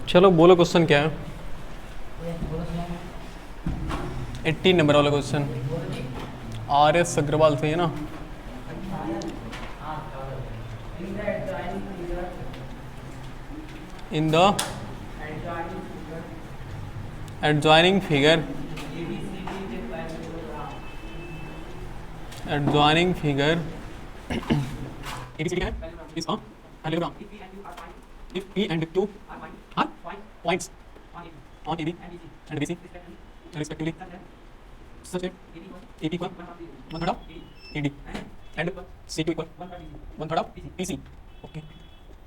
चलो बोलो क्वेश्चन क्या है। 18 नंबर वाला क्वेश्चन RS अग्रवाल से है ना। In the adjoining figure ABCD है is a parallelogram if P and Q are points on AB and BC respectively such that AP equal 1/3 of AD and CQ equal 1/3 of BC. Okay,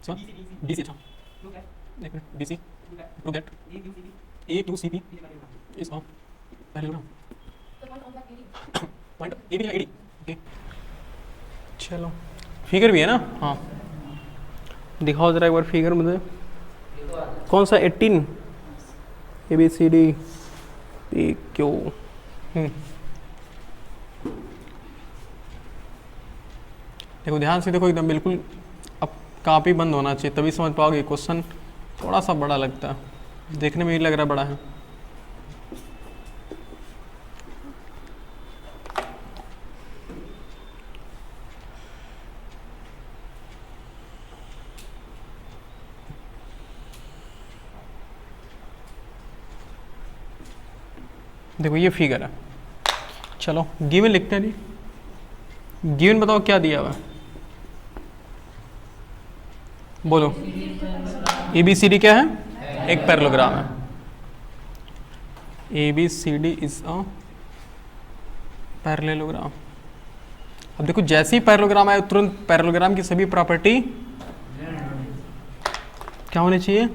so BC अच्छा एक minute BC prove that AQCP is a parallelogram point AB है AD. Okay चलो figure भी है ना। हाँ दिखाओ जरा एक बार फिगर मुझे। कौन सा 18 ABCD PQ। देखो ध्यान से देखो एकदम बिल्कुल। अब कापी बंद होना चाहिए तभी समझ पाओगे। क्वेश्चन थोड़ा सा बड़ा लगता है, देखने में ही लग रहा बड़ा है। देखो ये फिगर है। चलो गिवन लिखते हैं जी। गिवन बताओ क्या दिया हुआ है, बोलो। ABCD क्या है? एक पैरेललोग्राम है। ABCD is a parallelogram. अब देखो जैसे ही पैरेललोग्राम आए तुरंत पैरेललोग्राम की सभी प्रॉपर्टी क्या होनी चाहिए?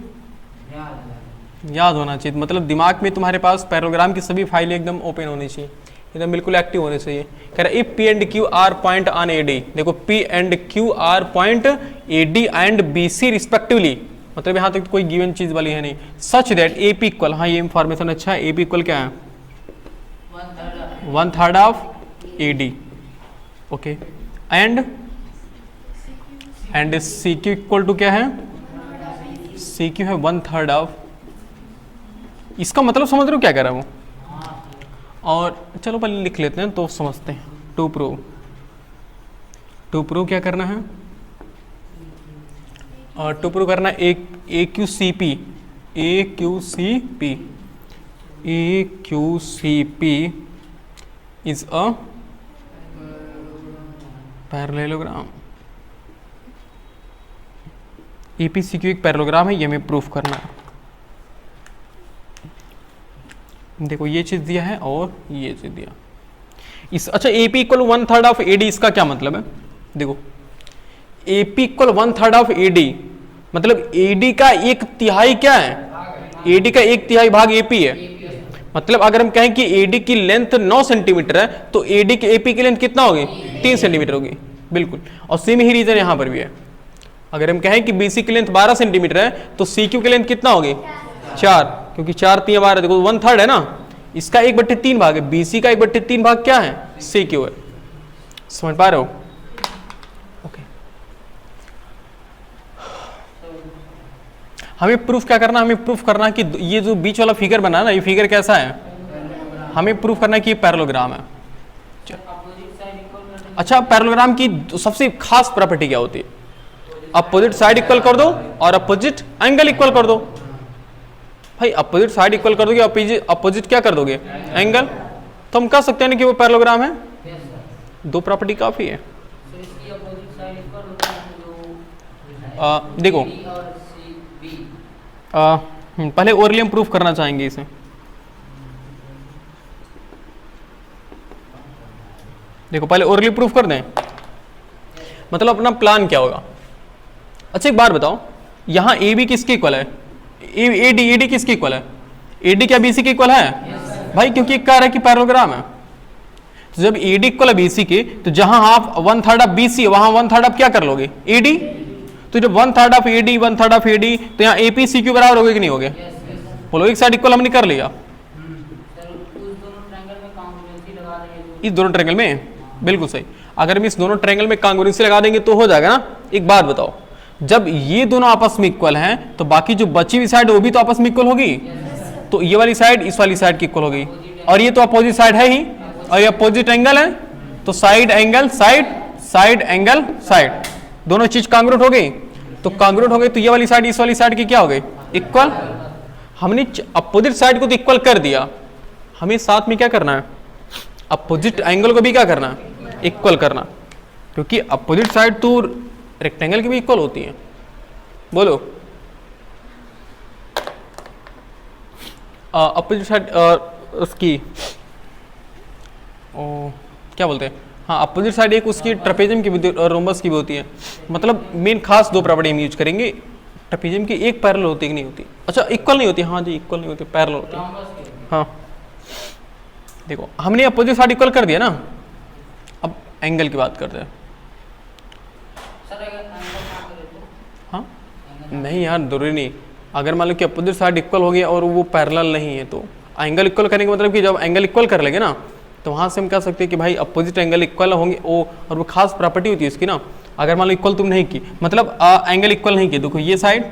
याद होना चाहिए। मतलब दिमाग में तुम्हारे पास पैरेललोग्राम की सभी फाइलें एकदम ओपन होनी चाहिए, एकदम बिल्कुल एक्टिव होने चाहिए। कह रहा if P and Q are point on AD। देखो P and Q are point AD and BC respectively. मतलब यहाँ तक तो कोई गिवन चीज वाली है नहीं। सच दैट AP इक्वल, हाँ ये इंफॉर्मेशन अच्छा है। AP इक्वल क्या है? 1/3 of AD। Okay and CQ equal to क्या है? CQ है 1/3 ऑफ। इसका मतलब समझ रहे हो क्या कह रहा हूँ? और चलो पहले लिख लेते हैं तो समझते हैं। टू प्रूव क्या करना है? और टू प्रूव करना है AQCP is a parallelogram. APCQ एक पैरेललोग्राम है, ये हमें प्रूफ करना है। देखो ये चीज दिया है और ये चीज दिया इस। अच्छा AP इक्वल 1/3 ऑफ AD, इसका क्या मतलब है? देखो AP इक्वल 1/3 ऑफ AD मतलब AD का 1/3 क्या है? AD का 1/3 भाग AP है। मतलब अगर हम कहें कि AD की लेंथ 9 सेंटीमीटर है तो AD की AP की लेंथ कितना होगी? 3 सेंटीमीटर होगी। बिल्कुल। और सेम ही रीजन यहां पर भी है। अगर हम कहें कि BC की लेंथ 12 सेंटीमीटर है तो CQ की लेंथ कितना होगी? 4, क्योंकि 4 3 12। देखो 1/3 है ना, इसका 1/3 भाग है। BC का 1/3 भाग क्या है? CQ है। समझ पा रहे हो? ओके हमें प्रूफ क्या करना? हमें प्रूफ करना कि ये जो बीच वाला फिगर बना है ना, ये फिगर कैसा है? हमें प्रूफ करना कि ये पैरेललोग्राम है। अच्छा पैरेललोग्राम की सबसे खास प्रॉपर्टी क्या होती है? अपोजिट साइड इक्वल कर दो और अपोजिट एंगल इक्वल कर दो। भाई अपोजिट साइड इक्वल कर दोगे, अपोजिट क्या कर दोगे? एंगल। तो हम कह सकते हैं ना कि वो पैरेललोग्राम है। दो प्रॉपर्टी काफी है। देखो पहले ओरली हम प्रूफ करना चाहेंगे इसे। देखो पहले ओरली प्रूफ कर दें, मतलब अपना प्लान क्या होगा। अच्छा एक बात बताओ, यहां AB किसके इक्वल है? AD किसके इक्वल है? AD क्या BC के इक्वल है? भाई क्योंकि कह रहा है कि पैरेललोग्राम है। तो जब AD इक्वल है BC के तो जहां आप 1/3 ऑफ BC है वहां 1/3 ऑफ क्या कर लोगे? AD। तो जब 1/3 ऑफ AD 1/3 ऑफ AD तो यहाँ APCQ बराबर हो गए कि नहीं हो गए? बोलो एक साइड इक्वल हमने कर लिया। इस दोनों ट्रायंगल में बिल्कुल सही। अगर हम इस दोनों ट्रायंगल में कांग्रुएंसी लगा देंगे तो हो जाएगा ना। एक बात बताओ, जब ये दोनों आपस में इक्वल हैं तो बाकी जो बची हुई साइड वो भी तो आपस में इक्वल होगी। तो ये वाली साइड इस वाली साइड की इक्वल होगी, और ये तो अपोजिट साइड है ही, और ये अपोजिट एंगल है, तो side angle side, side angle side, दोनों चीज कांग्रुएंट हो गई। तो कांग्रुएंट हो गई तो ये वाली साइड इस वाली साइड की क्या हो गई, इक्वल। हमने अपोजिट साइड को तो इक्वल कर दिया, हमें साथ में क्या करना है, अपोजिट एंगल को भी क्या करना है, इक्वल करना, क्योंकि अपोजिट साइड तो रेक्टेंगल की भी इक्वल होती है। बोलो अपोजिट साइड उसकी क्या बोलते हैं, हाँ अपोजिट साइड एक उसकी ट्रेपेजियम की भी और रोम्बस की भी होती है। मतलब मेन खास दो प्रॉपर्टी हम यूज करेंगे। ट्रेपेजियम की एक पैरेलल होती है कि नहीं होती, अच्छा इक्वल नहीं होती, हाँ जी इक्वल नहीं होती, पैरेलल होती है। हाँ देखो हमने अपोजिट साइड इक्वल कर दिया ना, अब एंगल की बात करते हैं। हाँ नहीं यार जरूरी नहीं, अगर मान लो कि अपोजिट साइड इक्वल हो गया और वो पैरेलल नहीं है तो एंगल इक्वल करने का मतलब कि जब एंगल इक्वल कर लेंगे ना तो वहाँ से हम कह सकते हैं कि भाई अपोजिट एंगल इक्वल होंगे ओ, और वो खास प्रॉपर्टी होती है इसकी ना। अगर मान लो इक्वल तुम नहीं की, मतलब एंगल इक्वल नहीं की, देखो ये साइड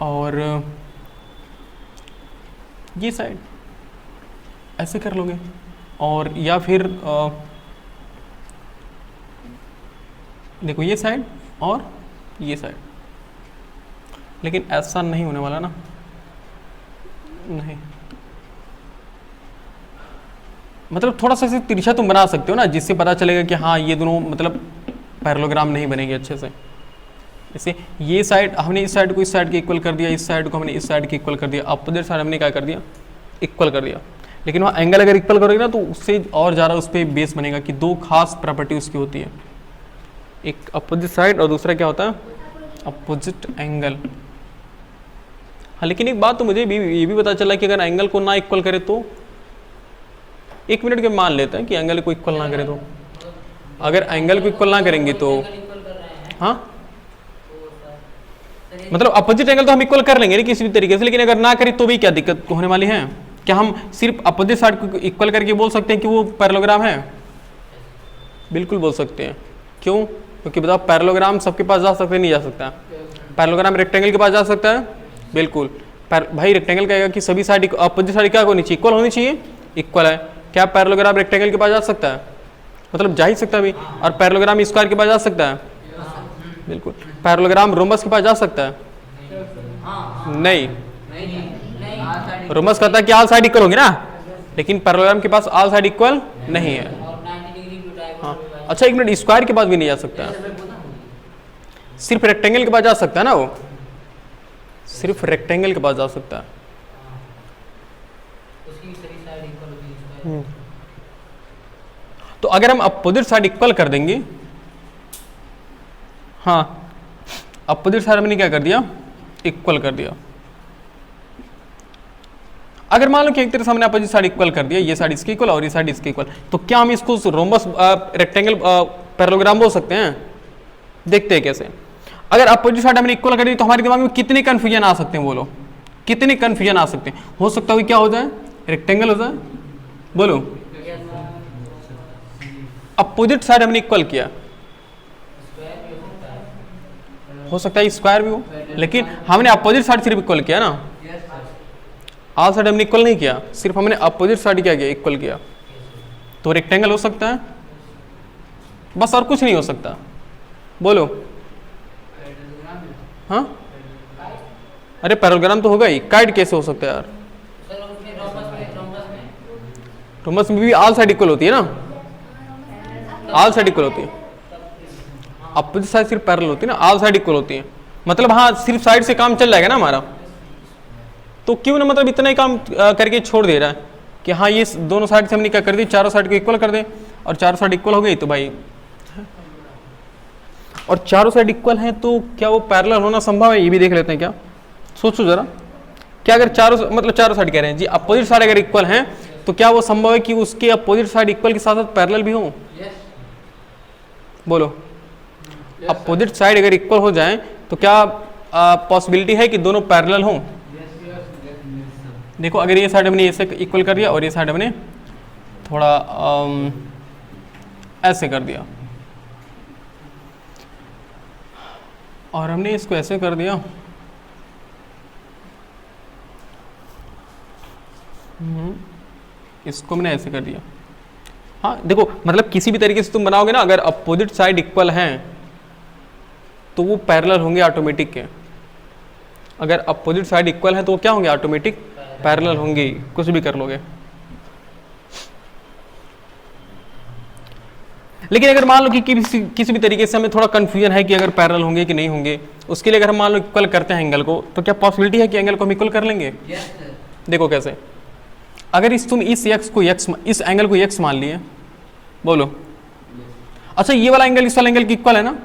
और ये साइड ऐसे कर लोगे, और या फिर देखो ये साइड और ये साइड, लेकिन ऐसा नहीं होने वाला ना, नहीं मतलब थोड़ा सा तिरछा तुम बना सकते हो ना, जिससे पता चलेगा कि हाँ ये दोनों मतलब पैरेललोग्राम नहीं बनेंगे अच्छे से। जैसे ये साइड हमने इस साइड को इस साइड के इक्वल कर दिया, इस साइड को हमने इस साइड के इक्वल कर दिया, अपोजिट साइड हमने क्या कर दिया, इक्वल कर दिया। लेकिन वहाँ एंगल अगर इक्वल करोगे ना तो उससे और ज़्यादा उस पर बेस बनेगा कि दो खास प्रॉपर्टी उसकी होती है, एक अपोजिट साइड और दूसरा क्या होता है, अपोजिट एंगल। हाँ लेकिन एक बात तो मुझे ये भी पता चला कि अगर एंगल को ना इक्वल करे तो, एक मिनट के मान लेते हैं कि एंगल को इक्वल ना करें तो, अगर एंगल को इक्वल ना करेंगे तो हाँ मतलब अपोजिट एंगल तो हम इक्वल कर लेंगे किसी भी तरीके से, लेकिन अगर ना करें तो भी क्या दिक्कत होने वाली है। क्या हम सिर्फ अपोजिट साइड को इक्वल करके बोल सकते हैं कि वो पैरेललोग्राम है? बिल्कुल बोल सकते हैं। क्यों? क्योंकि बताओ पैरेललोग्राम सबके पास जा सकता है, नहीं जा सकता? पैरेललोग्राम रेक्टेंगल के पास जा सकता है, बिल्कुल। भाई रेक्टेंगल कहेगा कि सभी साइड अपोजिट साइड क्या होनी चाहिए, इक्वल होनी चाहिए, इक्वल है। क्या पैरेललोग्राम रेक्टेंगल के पास जा सकता है? मतलब जा ही सकता है भी। और पैरेललोग्राम स्क्वायर के पास जा सकता है, बिल्कुल। पैरेललोग्राम रोम्बस के पास जा सकता है? नहीं, रोम्बस कहता है कि ऑल साइड इक्वल होंगे ना, लेकिन पैरेललोग्राम के पास ऑल साइड इक्वल नहीं है। हाँ अच्छा एक मिनट, स्क्वायर के पास भी नहीं जा सकता है, सिर्फ रेक्टेंगल के पास जा सकता है ना, वो सिर्फ रेक्टेंगल के पास जा सकता है। तो अगर हम अपोजिट साइड इक्वल कर देंगे, हाँ अपोजिट साइड हमने क्या कर दिया, इक्वल कर दिया। अगर मान लो कि एक तरह से हमने अपोजिट साइड इक्वल कर दिया, ये साइड इसकी इक्वल और ये साइड इसकी इक्वल, तो क्या हम इसको रोम्बस रेक्टेंगल पैरेललोग्राम बोल सकते हैं? देखते हैं कैसे। अगर अपोजिट साइड हमने इक्वल कर दी तो हमारे दिमाग में कितने कंफ्यूजन आ सकते हैं, बोलो कितने कंफ्यूजन आ सकते हैं? हो सकता है क्या हो जाए, रेक्टेंगल हो जाए, बोलो। अपोजिट साइड हमने इक्वल किया, हो सकता है स्क्वायर भी हो, लेकिन हमने अपोजिट साइड सिर्फ इक्वल किया ना, ऑल साइड हमने इक्वल नहीं किया, सिर्फ हमने अपोजिट साइड क्या किया, इक्वल किया। तो रेक्टेंगल हो सकता है, बस और कुछ नहीं हो सकता, बोलो। हाँ अरे पैरेललोग्राम तो होगा ही, काइट कैसे हो सकता है यार? रोम्बस में भी ऑल साइड इक्वल होती है ना, ऑल साइड इक्वल होती है, अपोजिट साइड सिर्फ पैरेलल होती है ना, ऑल साइड इक्वल होती है। मतलब हाँ सिर्फ साइड से काम चल जाएगा ना हमारा, तो क्यों ना मतलब इतना ही काम करके छोड़ दे रहा है कि हाँ ये दोनों साइड से हमने क्या कर दी, चारों साइड को इक्वल कर दे, और चारों साइड इक्वल हो गई तो भाई, और चारों साइड इक्वल हैं तो क्या वो पैरेलल होना संभव है? ये भी देख लेते हैं क्या, सोचो जरा। क्या अगर चारों मतलब चारों साइड कह रहे हैं जी, अपोजिट साइड अगर इक्वल हैं तो क्या वो संभव है कि उसके अपोजिट साइड इक्वल के साथ साथ पैरेलल भी हो? बोलो। अपोजिट साइड अगर इक्वल हो जाए तो क्या पॉसिबिलिटी है कि दोनों पैरेलल हों? देखो अगर ये साइड हमने ऐसे इक्वल कर दिया और ये साइड हमने थोड़ा ऐसे कर दिया, और हमने इसको ऐसे कर दिया, इसको मैंने ऐसे कर दिया। हाँ देखो, मतलब किसी भी तरीके से तुम बनाओगे ना, अगर अपोजिट साइड इक्वल हैं तो वो पैरेलल होंगे ऑटोमेटिक के। अगर अपोजिट साइड इक्वल है तो वो क्या होंगे, ऑटोमेटिक पैरेलल होंगे, कुछ भी कर लोगे। लेकिन अगर मान लो कि किसी भी तरीके से हमें थोड़ा कंफ्यूजन है कि अगर पैरेलल होंगे कि नहीं होंगे, उसके लिए अगर हम मान लो इक्वल करते हैं एंगल को, तो क्या पॉसिबिलिटी है कि एंगल को हम इक्वल कर लेंगे? देखो कैसे, अगर तुम इस एंगल को x मान लिए, बोलो अच्छा ये वाला एंगल इस वाला एंगल की इक्वल है ना?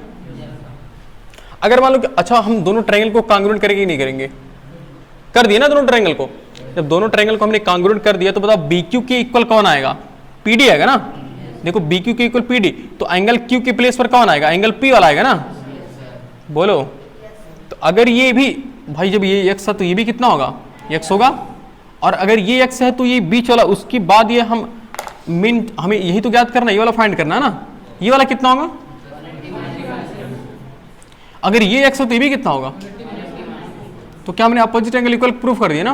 अगर मान लो कि अच्छा हम दोनों ट्रायंगल को कांग्रुएंट करेंगे नहीं करेंगे? कर दिए ना दोनों ट्रायंगल को। जब दोनों ट्रायंगल को हमने कांग्रुएंट कर दिया तो बताओ BQ के इक्वल कौन आएगा? PD आएगा ना। देखो BQ के इक्वल PD, तो एंगल Q के प्लेस पर कौन आएगा? एंगल P वाला आएगा ना। बोलो, तो अगर ये भी भाई जब ये x है तो ये भी कितना होगा? x होगा। और अगर ये x है तो ये बीच वाला, उसके बाद ये हम हमें यही तो ज्ञात करना है, ये वाला फाइंड करना है ना। ये वाला कितना होगा? अगर ये x है तो ये भी कितना होगा? तो क्या हमने अपोजिट एंगल इक्वल प्रूफ कर दिया ना।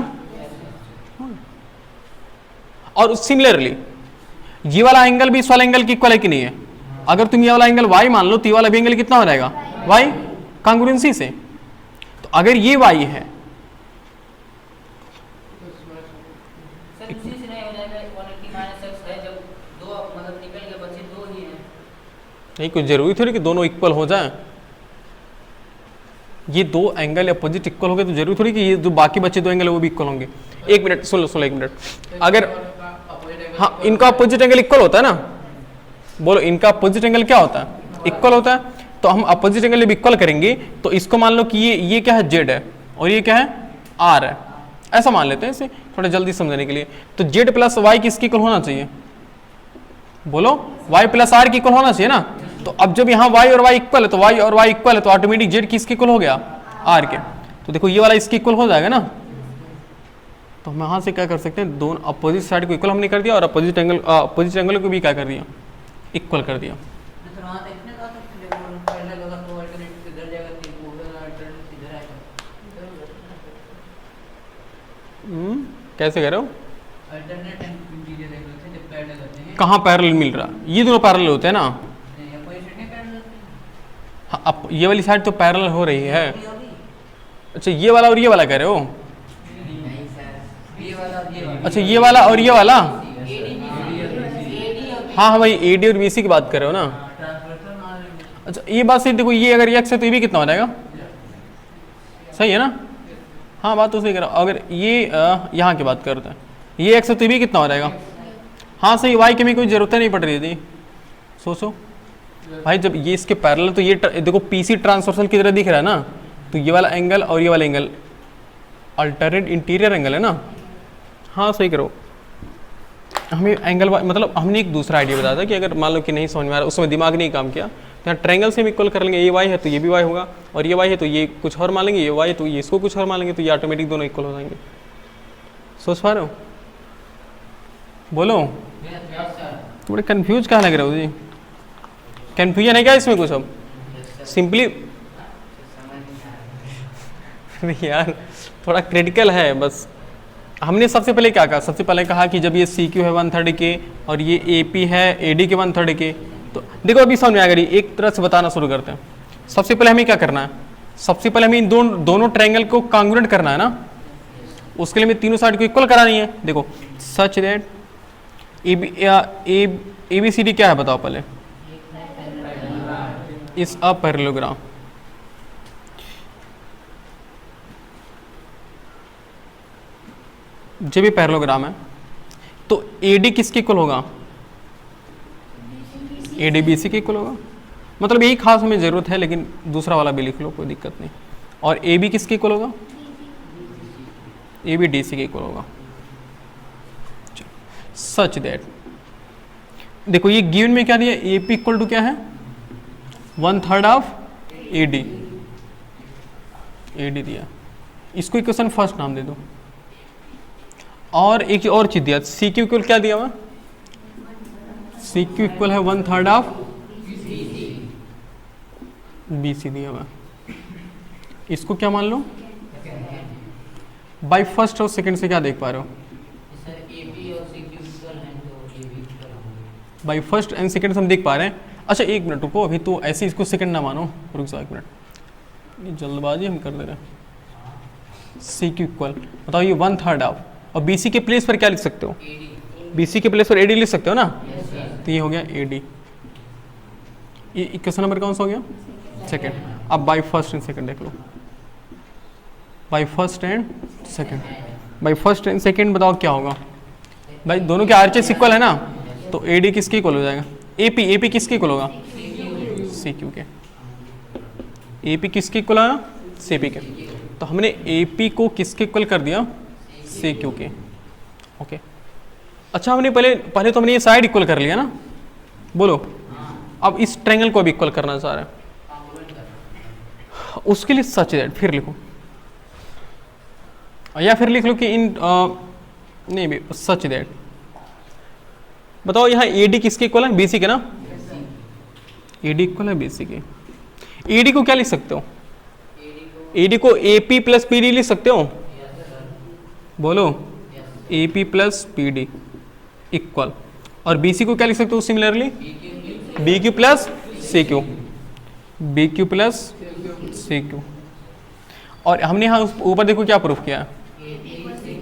और सिमिलरली ये वाला एंगल भी इस वाला एंगल की इक्वल है कि नहीं है? अगर तुम ये वाला एंगल y मान लो तो ये वाला भी एंगल कितना हो जाएगा? y, कांग्रुएंसी से। तो अगर ये y है नहीं, कुछ जरूरी थोड़ी कि दोनों इक्वल हो जाए। ये दो एंगल अपोजिट इक्वल हो गए तो जरूरी थोड़ी कि ये जो बाकी बचे दो एंगल है वो भी इक्वल होंगे। एक मिनट सुन लो, एक मिनट। अगर हाँ इनका अपोजिट एंगल इक्वल होता है ना, बोलो इनका अपोजिट एंगल क्या होता है? इक्वल होता है। तो हम अपोजिट एंगल जब इक्वल करेंगे तो इसको मान लो कि ये क्या है? Z है, और ये क्या है? R है। ऐसा मान लेते हैं इसे थोड़ा जल्दी समझने के लिए। तो Z प्लस वाई किसकी इक्वल होना चाहिए? बोलो y प्लस R की इक्वल होना चाहिए ना। तो अब जब यहाँ y और y इक्वल है तो y और y इक्वल है तो ऑटोमेटिक z किसके इक्वल हो गया? R के। तो देखो ये वाला इसके इक्वल हो जाएगा ना। तो हम यहाँ से क्या कर सकते हैं, दोनों अपोजिट साइड को इक्वल हमने कर दिया और अपोजिट एंगल को भी क्या कर दिया? इक्वल कर दिया। कैसे कह रहे हो? कहाँ पैरेलल मिल रहा? ये दोनों पैरेलल होते हैं ना। हाँ, अब ये वाली साइड तो पैरेलल हो रही है। अच्छा ये वाला और ये वाला कह रहे हो? अच्छा ये वाला और ये वाला, हाँ हाँ भाई AD और BC की बात कर रहे हो ना। अच्छा ये बात सही। देखो ये अगर x है तो ये भी कितना हो जाएगा? सही है ना। हाँ बात तो सही कर रहा हूँ। अगर ये यहाँ की बात करते हैं, ये x है तो ये भी कितना हो जाएगा? हाँ सही। y की हमें कोई जरूरत नहीं पड़ रही थी। सोचो भाई जब ये इसके पैरेलल तो ये देखो PC ट्रांसवर्सल की तरह दिख रहा है ना। तो ये वाला एंगल और ये वाला एंगल अल्टरनेट इंटीरियर एंगल है ना। हाँ सही करो। हमें एंगल मतलब हमने एक दूसरा आइडिया बताया था कि अगर मान लो कि नहीं समझ में आ रहा, उसमें दिमाग नहीं काम किया, तो यहाँ ट्रायंगल से हम इक्वल कर लेंगे। ये y है तो ये भी y होगा, और ये y है तो ये कुछ और मान लेंगे, ये y है तो ये इसको कुछ और मान लेंगे, तो ये ऑटोमेटिक दोनों इक्वल हो जाएंगे। सोच पा रहे हो? बोलो थोड़े कंफ्यूज कहाँ लग रहे हो जी? कंफ्यूजन है क्या इसमें कुछ? अब सिंपली यार थोड़ा क्रिटिकल है बस। हमने सबसे पहले क्या कहा? सबसे पहले कहा कि जब ये CQ है 1/3 के और ये AP है AD के 1/3 के, तो देखो अभी समझ में आ गई। एक तरह से बताना शुरू करते हैं। सबसे पहले हमें क्या करना है? सबसे पहले हमें इन दोनों ट्रायंगल को कांग्रुएंट करना है ना। उसके लिए हमें तीनों साइड को इक्वल करानी है। देखो सच दैट ABCD क्या है बताओ पहले? इस अ पैरेललोग्राम। जब ये पैरेललोग्राम है तो AD किसके इक्वल होगा? AD BC के इक्वल होगा। मतलब यही खास हमें जरूरत है, लेकिन दूसरा वाला भी लिख लो कोई दिक्कत नहीं। और AB किसके इक्वल होगा? AB DC के इक्वल होगा। सच दैट देखो ये गिवन में क्या दिया? AP इक्वल टू क्या है? 1/3 ऑफ AD दिया। इसको इक्वेशन फर्स्ट नाम दे दो। और एक और चीज दिया, CQ इक्वल क्या दिया हुआ? CQ इक्वल है 1/3 ऑफ BC दिया हुआ। इसको क्या मान लो, बाई फर्स्ट और सेकंड से क्या देख पा रहे हो, बाई फर्स्ट एंड सेकंड से हम देख पा रहे हैं। अच्छा एक मिनट रुको, अभी तो ऐसे इसको सेकंड ना मानो, रुक जाओ एक मिनट, ये जल्दबाजी हम कर दे रहे हैं। सी क्यू इक्वल, बताओ ये 1/3 ऑफ, और बी सी के प्लेस पर क्या लिख सकते हो, बी सी के प्लेस पर ए डी लिख सकते हो ना, तो ये हो गया ए डी। ये क्वेश्चन नंबर कौन सा हो गया, सेकेंड। अब बाई फर्स्ट एंड सेकेंड देख लो, by first and second, by first and second बताओ क्या होगा, भाई दोनों के आरएचएस इक्वल है ना, तो ए डी किसके इक्वल हो जाएगा, एपी, एपी किसके इक्वल होगा, सी क्यू के, एपी किसके इक्वल आया, सी पी के, तो हमने एपी को किसके इक्वल कर दिया, सी क्यू के, ओके। अच्छा हमने पहले तो हमने ये साइड इक्वल कर लिया ना, बोलो, अब इस ट्रायंगल को भी इक्वल करना चाह रहे हैं, उसके लिए सच दैट फिर लिखो, या फिर लिख लो कि इन नहीं भी सच दैट, बताओ यहाँ AD किसके इक्वल है, BC के ना, AD इक्वल है BC के, AD को क्या लिख सकते हो, AD को AP प्लस PD लिख सकते हो, बोलो AP प्लस PD इक्वल, और BC को क्या लिख सकते हो similarly, BQ plus CQ, BQ plus CQ, और हमने यहाँ ऊपर देखो क्या प्रूफ किया है,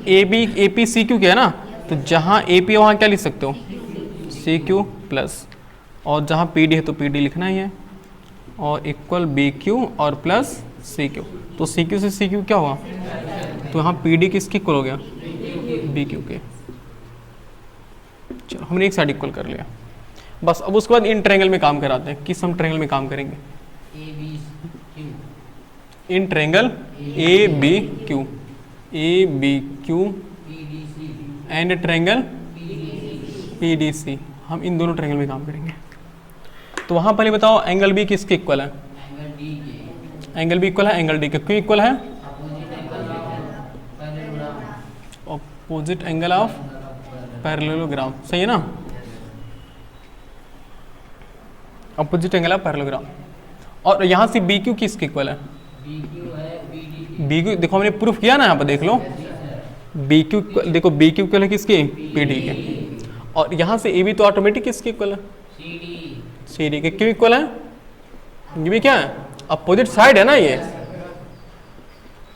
AP CQ किया ना, तो जहाँ AP वहाँ क्या लिख सकते हो, CQ प्लस, और जहाँ PD है तो PD लिखना ही है, और इक्वल BQ और प्लस CQ, तो CQ से CQ क्या हुआ, तो यहाँ PD किसकी इक्वल हो गया, BQ के। चलो हमने एक साइड इक्वल कर लिया, बस अब उसके बाद इन ट्रायंगल में काम कराते हैं। किस हम ट्रायंगल में काम करेंगे, in triangle ABQ, ABQ and triangle PDC, हम इन दोनों ट्रायंगल में काम करेंगे। तो वहां पहले बताओ एंगल B किसके इक्वल है, एंगल B इक्वल है एंगल D के, क्यों इक्वल है, ऑपोजिट एंगल ऑफ पैरेललोग्राम, सही है ना, ऑपोजिट एंगल ऑफ पैरेललोग्राम। और यहाँ से BQ किसके इक्वल है, BQ देखो हमने प्रूफ किया ना, यहाँ पर देख लो, BQ देखो BQ इक्वल है किसके, PD के, और यहाँ से AB तो ऑटोमेटिक किसके इक्वल है, CD के, क्यों इक्वल है, ये भी क्या है, अपोजिट साइड है ना, ये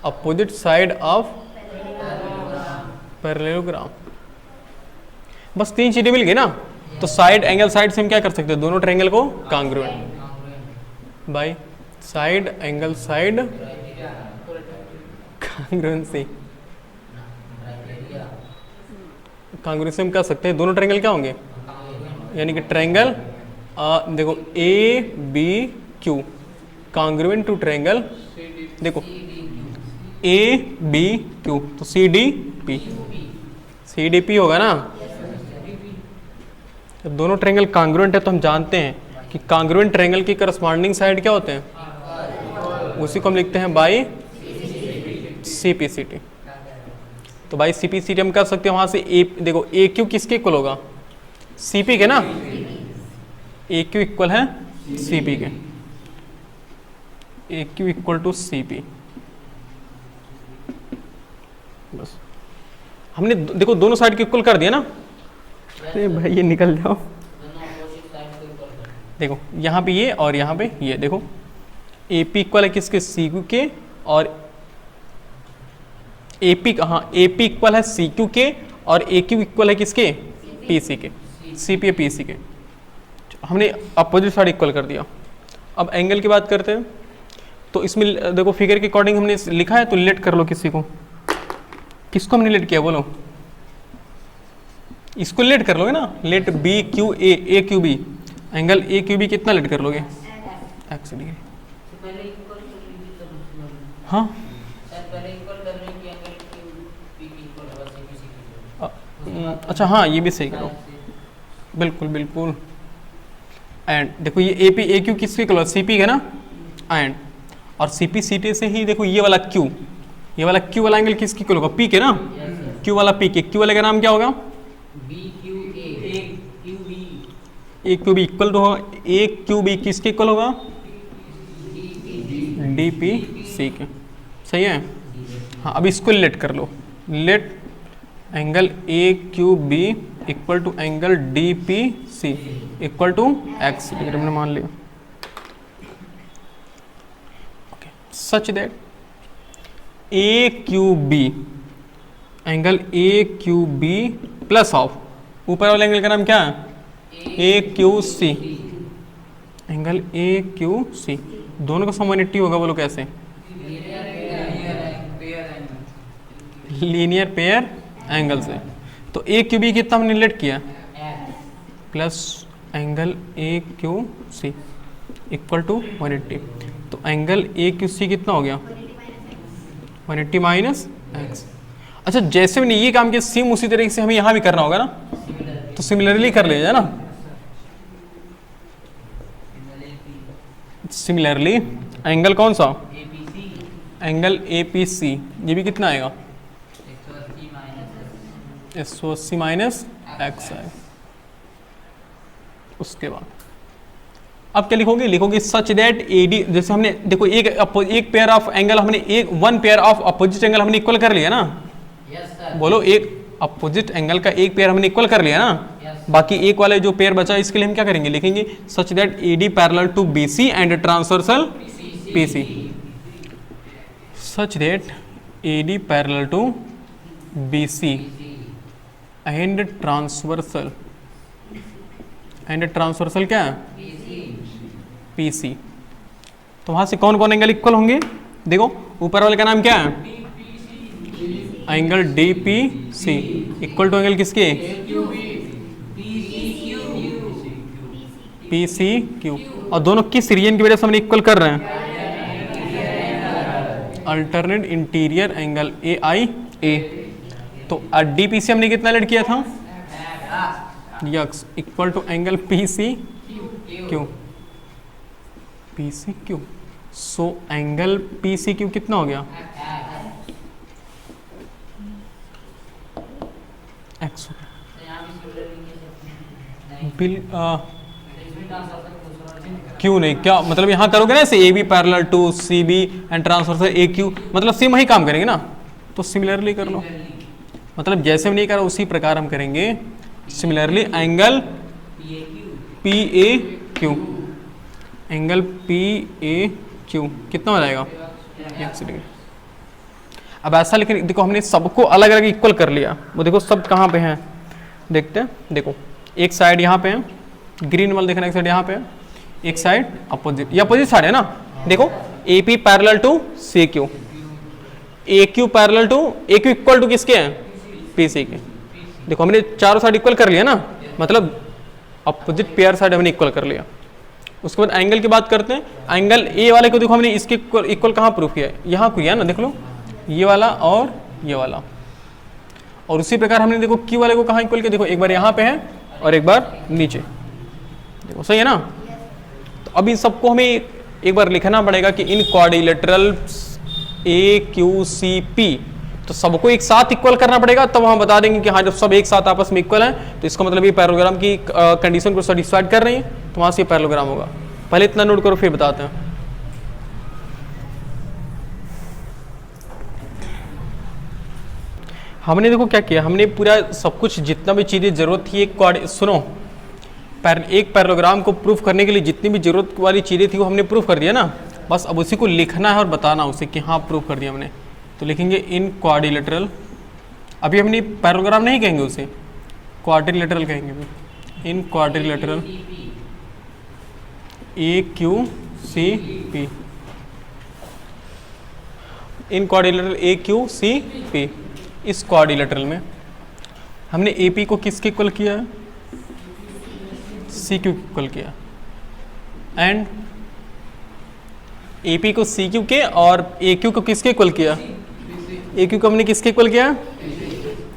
अपोजिट साइड ऑफ पैरेललोग्राम। बस तीन चीजें मिल गई ना, तो साइड एंगल साइड से हम क्या कर सकते हैं, दोनों ट्रायंगल को congruent by side angle side congruency, congruency हम कर सकते हैं, दोनों ट्रायंगल क्या होंगे, यानी कि ट्रायंगल देखो ABQ कांग्रुएंट टू ट्रायंगल, देखो ABQ तो CDP, CDP होगा ना, जब दोनों ट्रायंगल कांग्रुएंट है तो हम जानते हैं कि कांग्रुएंट ट्रायंगल की करस्पॉन्डिंग साइड क्या होते हैं, उसी को हम लिखते हैं बाई CPCT। तो बाई CPCT हम कर सकते हैं, वहां से देखो AQ किसके इक्वल होगा, CP के ना, AQ इक्वल है CP के, AQ इक्वल टू CP। बस हमने देखो दोनों साइड के इक्वल कर दिया ना, अरे भाई ये निकल जाओ, देखो यहाँ पे ये और यहाँ पे ये, देखो AP इक्वल है किसके, CQ के, और AP हाँ AP इक्वल है CQ के, और AQ इक्वल है किसके, PC के, CP PC के, हमने अपोजिट साइड इक्वल कर दिया। अब एंगल की बात करते हैं, तो इसमें देखो फिगर के अकॉर्डिंग हमने लिखा है, तो रिलेट कर लो किसी को, किसको हमने रिलेट किया बोलो, इसको रिलेट कर लोगे ना, let BQA AQB, angle AQB कितना रिलेट कर लोगे, x डिग्री, हाँ अच्छा हाँ ये भी सही करो, बिल्कुल बिल्कुल। एंड देखो ये AP AQ किसके इक्वल है, CP है ना, एंड और CP CT से ही देखो ये वाला Q, ये वाला Q वाला एंगल किसके इक्वल होगा, P के ना, Q वाला P के, Q वाले का नाम क्या होगा, AQB इक्वल टू AQB किसके इक्वल होगा, DP सी के, सही है। हाँ अब इसको लेट कर लो, let angle A Q B equal to angle D P C equal to X, हमने मान लिया। Okay such that A Q B angle A Q B plus of ऊपर वाले एंगल का नाम क्या है, A Q C, angle A Q C, दोनों का सम 180 होगा, बोलो कैसे, लीनियर पेयर एंगल से। तो ए क्यू बी कितना हमने लेट किया, plus angle A Q C equal to 180, तो एंगल ए क्यू सी कितना हो गया 180 माइनस एक्स। अच्छा जैसे मैंने ये काम किया सेम उसी तरीके से हमें यहाँ भी करना होगा ना, तो सिमिलरली कर लीजिए ना। सिमिलरली एंगल कौन सा, एंगल ए पी सी, ये भी कितना आएगा 180 माइनस एक्स आएगा। उसके बाद अब क्या लिखोगे, लिखोगे सच दैट ए डी, जैसे हमने देखो एक पेयर ऑफ एंगल हमने एक one pair of opposite angle हमने इक्वल कर लिया ना। बोलो एक अपोजिट एंगल का एक पेयर हमने इक्वल कर लिया ना। बाकी एक वाले जो पेयर बचा इसके लिए हम क्या करेंगे, लिखेंगे such that A D parallel to B C and transversal P C, such that A D parallel to B C and transversal क्या है पी सी। तो वहां से कौन कौन एंगल इक्वल होंगे, देखो ऊपर वाले का नाम क्या है angle D P C equal to angle किसके पी सी क्यू, और दोनों किस रीजन की वजह से हमने इक्वल कर रहे हैं, alternate interior angle A I A. तो डी पी सी हमने कितना लेट किया था x equal to angle P C Q, P C Q. So angle P C Q कितना हो गया एक्स। बिल क्यों नहीं, क्या मतलब यहाँ करोगे ना ऐसे A B parallel to C B and transversal A Q, मतलब सेम वही काम करेंगे ना। तो सिमिलरली कर लो, मतलब जैसे हम नहीं करा उसी प्रकार हम करेंगे। Similarly angle P A Q, angle P A Q कितना हो जाएगा 180 डिग्री। अब ऐसा लेकिन देखो हमने सबको अलग अलग इक्वल कर लिया, वो देखो सब कहाँ पे हैं देखते हैं। देखो एक साइड यहाँ पे है, ग्रीन वाला देखना, एक साइड यहाँ पे है, एक साइड अपोजिट, ये अपोजिट साइड है ना। देखो A P parallel to C Q, A Q parallel to A Q equal to किसके हैं पी सी के। देखो हमने चारों साइड इक्वल कर लिया ना, मतलब अपोजिट पेयर साइड हमने इक्वल कर लिया। उसके बाद एंगल की बात करते हैं। एंगल ए वाले को देखो हमने इसके इक्वल कहाँ प्रूफ किया है, यहाँ किया ना, देख लो ये वाला और ये वाला। और उसी प्रकार हमने देखो क्यू वाले को कहाँ इक्वल किया, देखो एक बार यहाँ पे है और एक बार नीचे, देखो सही है ना। तो अब इन सबको हमें एक बार लिखना पड़ेगा कि in quadrilateral A Q C P, तो सबको एक साथ इक्वल करना पड़ेगा, तब हम बता देंगे कि हाँ जब सब एक साथ आपस में इक्वल है तो इसका मतलब ये पैरेललोग्राम की कंडीशन को सेटिस्फाइड कर रही है, तो वहां से ये पैरेललोग्राम होगा। पहले इतना नोट करो फिर बताते हैं। हमने देखो क्या किया, हमने पूरा सब कुछ जितना भी चीजें जरूरत थी एक पैरेललोग्राम को प्रूफ करने के लिए जितनी भी जरूरत वाली चीजें थी वो हमने प्रूफ कर दिया ना। बस अब उसी को लिखना है और बताना उसे कि हाँ प्रूफ कर दिया हमने। तो लिखेंगे इन क्वाड्रिलेटरल, अभी हमने पैरेललोग्राम नहीं कहेंगे उसे, क्वाड्रिलेटरल कहेंगे। In quadrilateral A Q C P, in quadrilateral A Q C P. इस क्वाड्रिलेटरल में हमने ए पी को किसके इक्वल किया है, सी क्यू इक्वल किया, एंड ए पी को सी क्यू के और ए क्यू को किसके इक्वल किया, ए क्यू को हमने किसके इक्वल किया,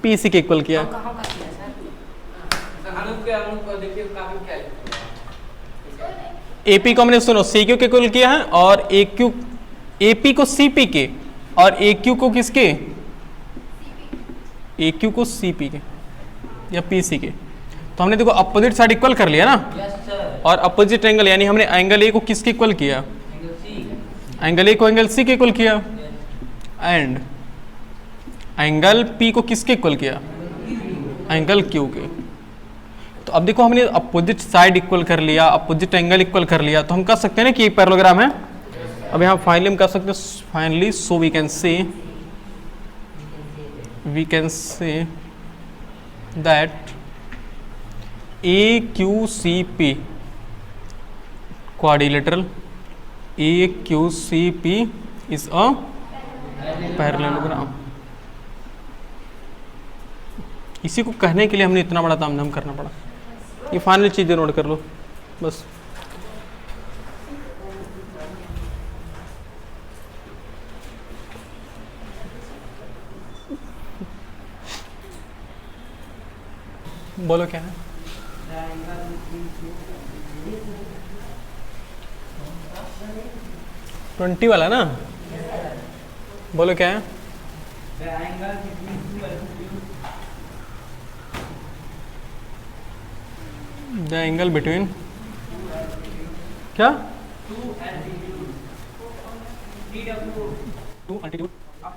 पी सी के इक्वल किया। ए पी को हमने सुनो सी क्यू के इक्वल किया है और ए क्यू, ए पी को सी पी के और ए क्यू को किसके, ए क्यू को सी पी के या पी सी के। तो हमने देखो अपोजिट साइड इक्वल कर लिया ना। और अपोजिट एंगल यानी हमने एंगल ए को किसके इक्वल किया, एंगल ए को एंगल सी के इक्वल किया, एंड एंगल पी को किसके इक्वल किया, एंगल क्यू के। तो अब देखो हमने अपोजिट साइड इक्वल कर लिया, अपोजिट एंगल इक्वल कर लिया, तो हम कह सकते हैं ना कि एक पैरेललोग्राम है। अब यहाँ फाइनली हम कह सकते हैं finally, so we can say that A Q C P quadrilateral, A Q C P is a parallelogram. इसी को कहने के लिए हमने इतना बड़ा तामझाम करना पड़ा। ये फाइनल चीज़ें नोट कर लो बस। बोलो क्या है, ट्वेंटी वाला ना, बोलो क्या है, द एंगल बिटवीन क्या, टू अल्टीट्यूड ऑफ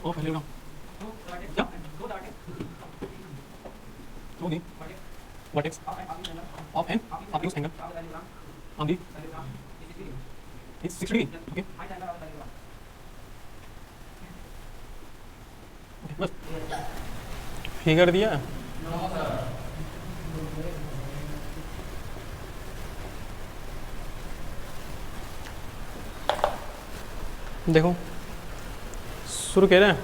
पैरेललोग्राम क्या, okay vertex of an obtuse angle on the is 60 degree, okay बस फिगर दिया। देखो शुरू कह रहे हैं,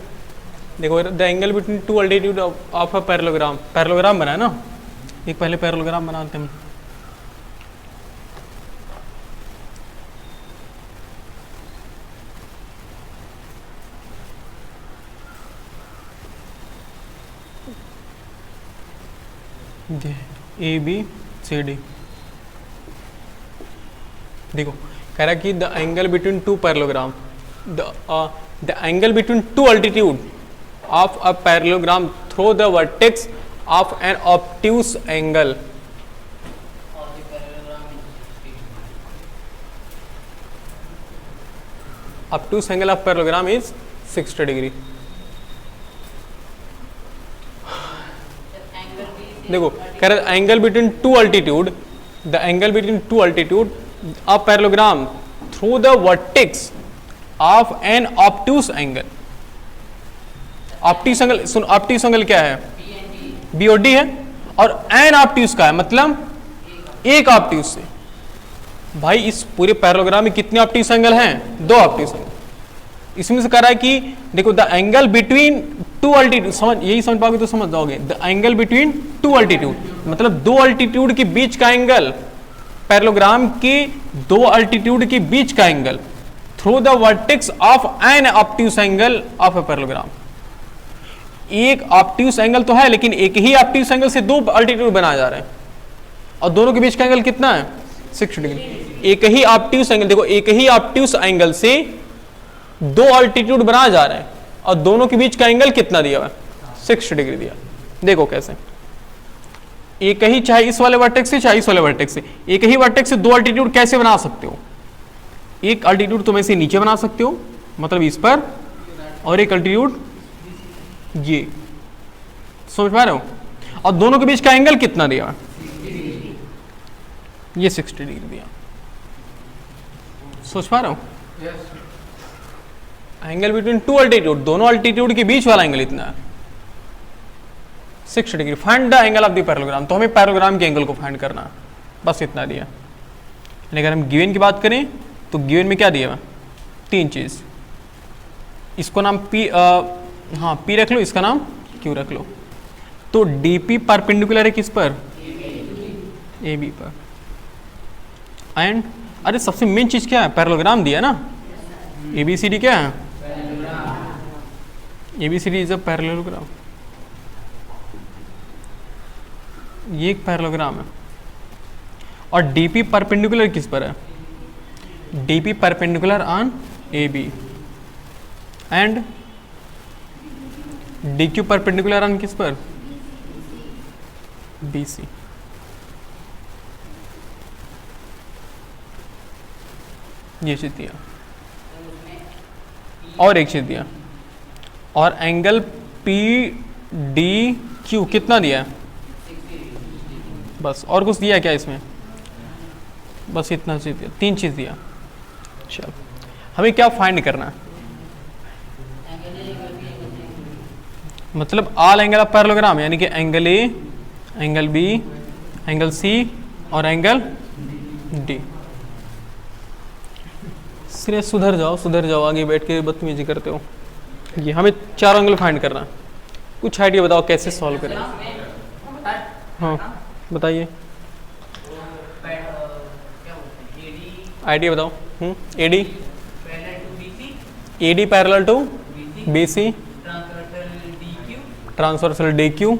देखो the angle between two altitude of a parallelogram, parallelogram बना है ना, एक पहले पैरेललोग्राम बनाते हैं। ए बी सी डी, देखो कह रहा है कि the angle between to parallelogram, the angle between two altitude of a parallelogram through the vertex of an obtuse angle, obtuse angle of parallelogram is 60 degree। देखो कह रहा है angle between two altitude, the angle between two altitude of parallelogram through the vertex of an obtuse angle. Obtuse angle, सुन obtuse angle क्या है, BOD है, और N obtuse का है मतलब एक ऑब्ट्यूस से। भाई इस पूरे पैरेललोग्राम में कितने ऑब्ट्यूस एंगल हैं, दो ऑब्ट्यूस एंगल। इसमें से कह रहा है कि देखो the angle between two altitude, समझ यही समझ पाओगे तो समझ जाओगे, the angle between two altitude मतलब दो अल्टीट्यूड के बीच का एंगल, पैरेललोग्राम के दो अल्टीट्यूड के बीच का angle through the vertex of an obtuse angle of a parallelogram. एक ऑब्ट्यूस एंगल तो है लेकिन एक ही ऑब्ट्यूस एंगल से दो अल्टीट्यूड बनाए जा रहे हैं, और दोनों के बीच का एंगल कितना है, 60 डिग्री। एक ही ऑब्ट्यूस एंगल, देखो एक ही ऑब्ट्यूस एंगल से दो अल्टीट्यूड बनाए जा रहे हैं, और दोनों के बीच का एंगल कितना दिया हुआ है, 60 डिग्री दिया। देखो कैसे, एक ही, चाहे इस वाले वर्टेक्स से चाहे इस वाले वर्टेक्स से, एक ही वर्टेक्स से दो अल्टीट्यूड कैसे बना सकते हो, एक अल्टीट्यूड तुम ऐसे नीचे बना सकते हो मतलब इस पर, और एक अल्टीट्यूड ये, समझ पा रहे हो, और दोनों के बीच का एंगल कितना दिया, ये 60 डिग्री दिया। सोच पा रहे हो, एंगल बिटवीन टू अल्टीट्यूड, दोनों अल्टीट्यूड के बीच वाला एंगल इतना है 60 degree. Find the angle of the parallelogram, तो हमें पैरेललोग्राम के एंगल को फाइंड करना है, बस इतना दिया। अगर हम गिवन की बात करें तो गिवन में क्या दिया हुआ, तीन चीज, इसको नाम पी, हाँ पी रख लो, इसका नाम क्यू रख लो। तो डीपी परपेंडिकुलर है किस पर, ए बी पर, एंड अरे सबसे मेन चीज क्या है, पैरेललोग्राम दिया ना, ए बी सी डी क्या है, A B C D is a parallelogram, ये एक पैरेललोग्राम है। और डीपी परपेंडिकुलर किस पर है, DP perpendicular on A B, and D Q perpendicular on किस पर, बी सी। ये चीज दिया। और एक चीज़ दिया, और एंगल पी डी क्यू कितना दिया है? बस, और कुछ दिया है क्या इसमें? बस इतना चीज़ दिया, 3 चीज़ दिया। चलो हमें क्या फाइंड करना है? मतलब ऑल एंगल ऑफ पैरेललोग्राम, यानी कि angle A, angle B, angle C और एंगल डी। सिर्फ सुधर जाओ, आगे बैठ के बदतमीजी करते हो। ये हमें 4 एंगल फाइंड करना है। कुछ आइडिया बताओ कैसे सॉल्व करें? हाँ बताइए, आइडिया बताओ। AD, AD parallel to BC, transversal D Q.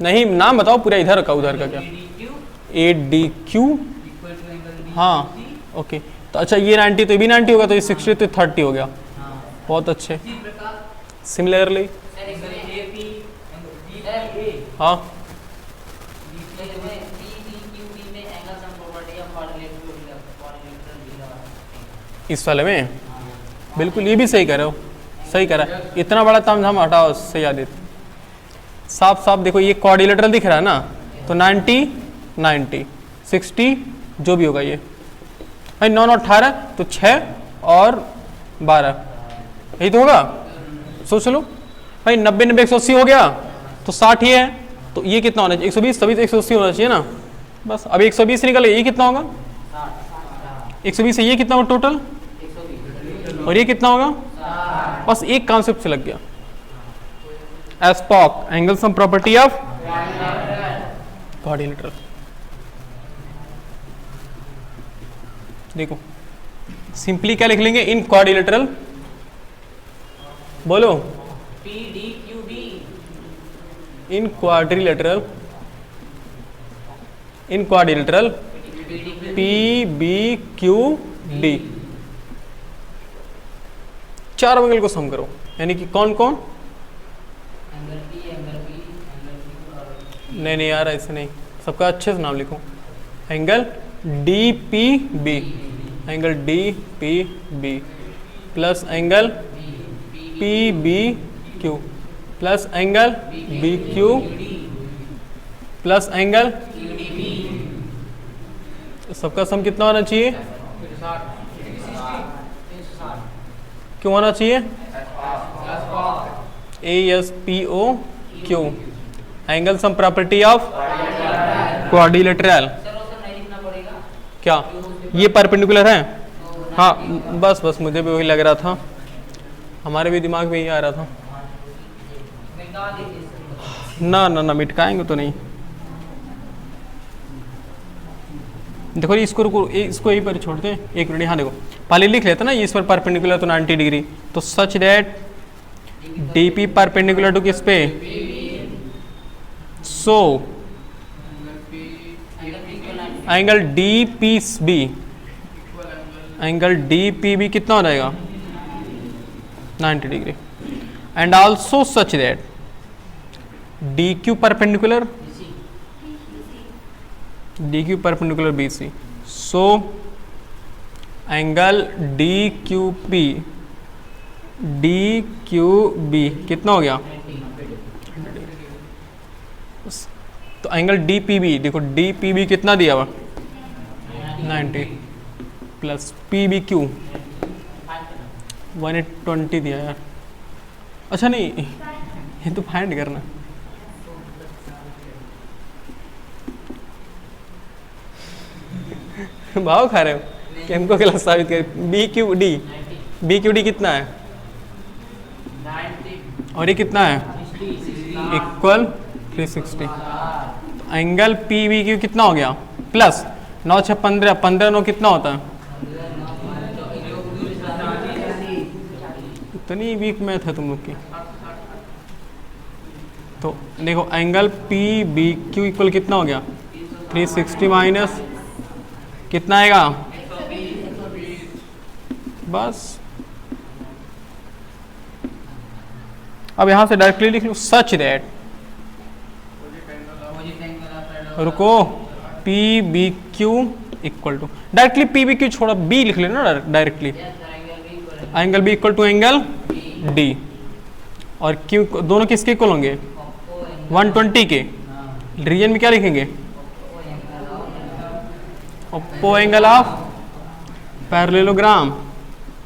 नहीं, नाम बताओ पूरा, इधर का उधर का क्या? A D Q. हाँ ओके, तो अच्छा ये 90 तो ये भी 90 होगा, तो ये 60 तो 30 हो गया। बहुत अच्छे। सिमिलरली हाँ, इस वाले में बिल्कुल ये भी सही कर रहे हो, सही करा। इतना बड़ा तामझाम हटाओ, सही आदित। साफ साफ देखो, ये क्वाड्रिलेटरल दिख रहा है ना, तो 90 90 60 जो भी होगा ये भाई 9 9 18, तो 6 और 12 यही तो होगा। सोच लो भाई, 90 90 180 हो गया, तो 60 ये है, तो ये कितना होना चाहिए? 120, तभी तो 180 होना चाहिए ना। बस अभी 120 निकल, ये कितना होगा? 120 से ये कितना होगा टोटल, और ये कितना होगा? बस एक कॉन्सेप्ट से लग गया। एस्पॉक, angle sum property of quadrilateral. देखो सिंपली क्या लिख लेंगे इन क्वाड्रिलेटरल? बोलो, in quadrilateral, in quadrilateral P B Q D. 4 angle को सम करो, यानी कि कौन कौन? नहीं यार ऐसे नहीं, सबका अच्छे से नाम लिखो। Angle D P B, angle D P B plus angle P B Q plus angle B Q plus angle, सबका सम कितना होना चाहिए? क्यों होना चाहिए? A S P O Q, angle sum property of quadrilateral. क्या ये परपेंडिकुलर है? हाँ बस बस, मुझे भी वही लग रहा था, हमारे भी दिमाग में यही आ रहा था। ना ना ना, मिटकाएंगे तो नहीं। देखो इसको यही पर छोड़ते हैं, एक मिनट। यहाँ देखो, पहले लिख लेते ना, इस पर परपेंडिकुलर तो 90 डिग्री, तो such that D P perpendicular to किस पे? So angle D P B, angle D P B कितना हो जाएगा? 90 degree. And also such that D Q perpendicular, D Q perpendicular B C, so angle D Q P, D Q B कितना हो गया? तो angle D P B, देखो D P B कितना दिया हुआ? 90 प्लस पी बी क्यू 120 दिया यार। अच्छा नहीं, ये तो फाइंड करना। भाव खा रहे हो कि हमको गलत साबित कर? B Q D, B Q D कितना है? और ये कितना है? Equal 360। Angle P B Q कितना हो गया? प्लस 9 6 15, 15 9 कितना होता है? इतनी वीक मैथ है तुम लोग की। तो देखो angle P B Q equal कितना हो गया? 360 माइनस कितना आएगा? बस अब यहां से डायरेक्टली लिख लो, सच दैट, रुको, P B Q equal to, directly P भी क्यों छोड़ा, बी लिख लेना directly, angle B equal to angle D. और क्यों दोनों किसके इक्वल होंगे, 120 के। रीजन में क्या लिखेंगे, ओप्पो एंगल ऑफ पैरेललोग्राम,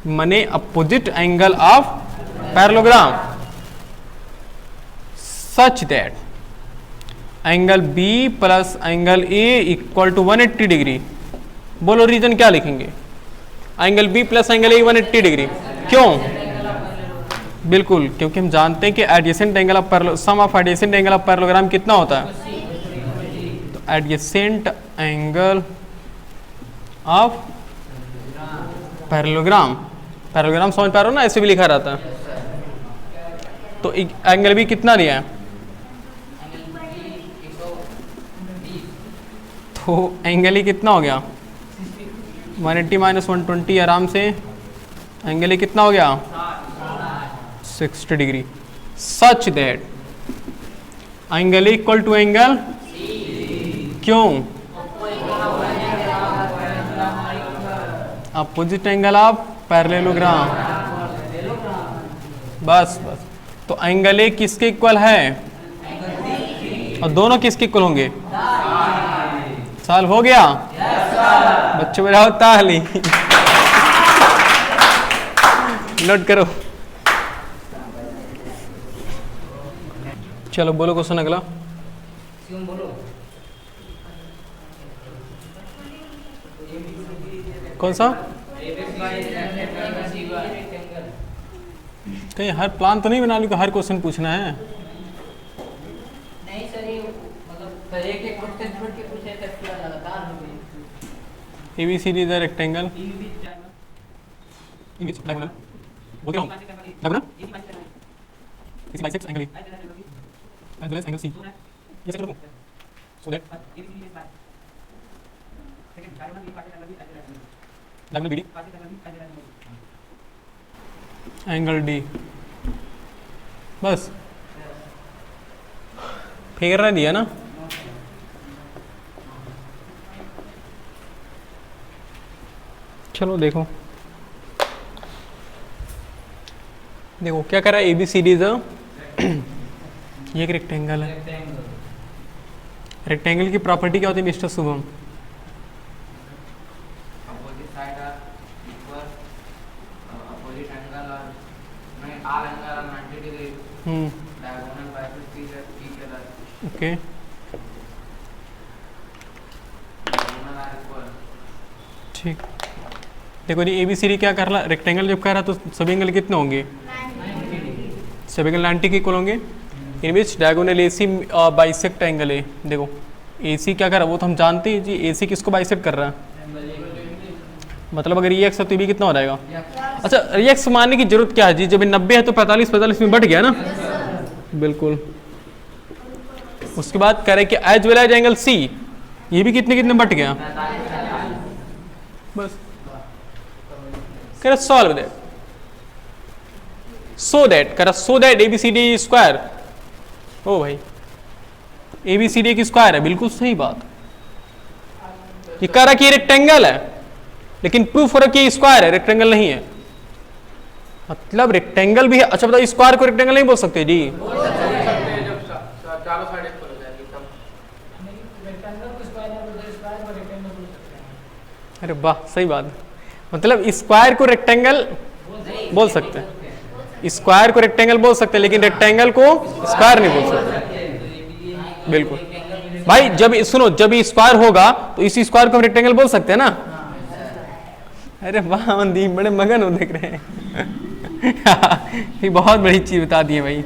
माने opposite angle of parallelogram, such that angle B plus angle A equal to 180 degree. बोलो रीजन क्या लिखेंगे, angle B plus angle A 180 degree. क्यों, बिल्कुल क्योंकि हम जानते हैं कि adjacent angle of sum of adjacent angle of parallelogram कितना होता है, तो adjacent angle of parallelogram, parallelogram समझ पा रहे हो ना, ऐसे भी लिखा रहता है। तो एंगल बी कितना दिया है, तो एंगल ई कितना हो गया 180 माइनस 120, आराम से एंगल ई कितना हो गया 60 degree, such that angle equal to angle, क्यों, अपोजिट एंगल ऑफ पैरेललोग्राम। बस बस, तो एंगल ए किसके इक्वल है, और दोनों किसके इक्वल होंगे, सॉल्व हो गया। बच्चों बजाओ ताली, नोट करो। चलो बोलो क्वेश्चन अगला, कौन सा, कहीं हर प्लान तो नहीं बना ली कि हर क्वेश्चन पूछना है, नहीं सर, ये मतलब एक एक क्वेश्चन छोड़ के पूछे तो पूरा लगातार हो गई। ABCD is a rectangle, diagonal बोल रहा हूं, डायगोनल इसी bisects angle A as well as angle C, ये से करो so that diagonal BD angle D. बस फिगर ने दिया ना, चलो देखो देखो क्या कर रहा है, ABCD ये एक रेक्टेंगल है, रेक्टेंगल की प्रॉपर्टी क्या होती है मिस्टर शुभम, ओके ठीक। देखो जी ABCD क्या कर रहा, रेक्टेंगल जब कह रहा तो सभी एंगल कितने होंगे, सभी एंगल 90 के इक्वल होंगे, in which diagonal AC bisect angle A. देखो AC क्या कर रहा है वो तो हम जानते हैं जी, AC किसको बाइसेक्ट कर रहा है, मतलब अगर ये एक्स है तो ये भी कितना हो जाएगा। अच्छा एक्स मानने की जरूरत क्या है जी, जब 90 है तो 45 में बढ़ गया ना, बिल्कुल। उसके बाद कह रहे कि as well as angle C, ये भी कितने कितने बढ़ गया, बस कह रहा सॉल्व दैट, सो दैट कह रहा सो दैट ABCD स्क्वायर, ओ भाई ABCD की स्क्वायर है, बिल्कुल सही बात। ये कह रहा कि ये रेक्टेंगल है, लेकिन प्रूफ हो रहा कि ये स्क्वायर है, रेक्टेंगल नहीं है, मतलब रेक्टेंगल भी है। अच्छा बताओ स्क्वायर को रेक्टेंगल नहीं बोल सकते जी, अरे वाह सही बात, मतलब स्क्वायर को रेक्टेंगल बोल सकते हैं, स्क्वायर को रेक्टेंगल बोल सकते हैं, लेकिन रेक्टेंगल को स्क्वायर नहीं बोल सकते, बिल्कुल भाई। जब सुनो, जब स्क्वायर होगा तो इसी स्क्वायर को हम रेक्टेंगल बोल सकते हैं ना। अरे वाह मनदीप बड़े मगन हो दिख रहे हैं ये बहुत बड़ी चीज बता दी है भाई।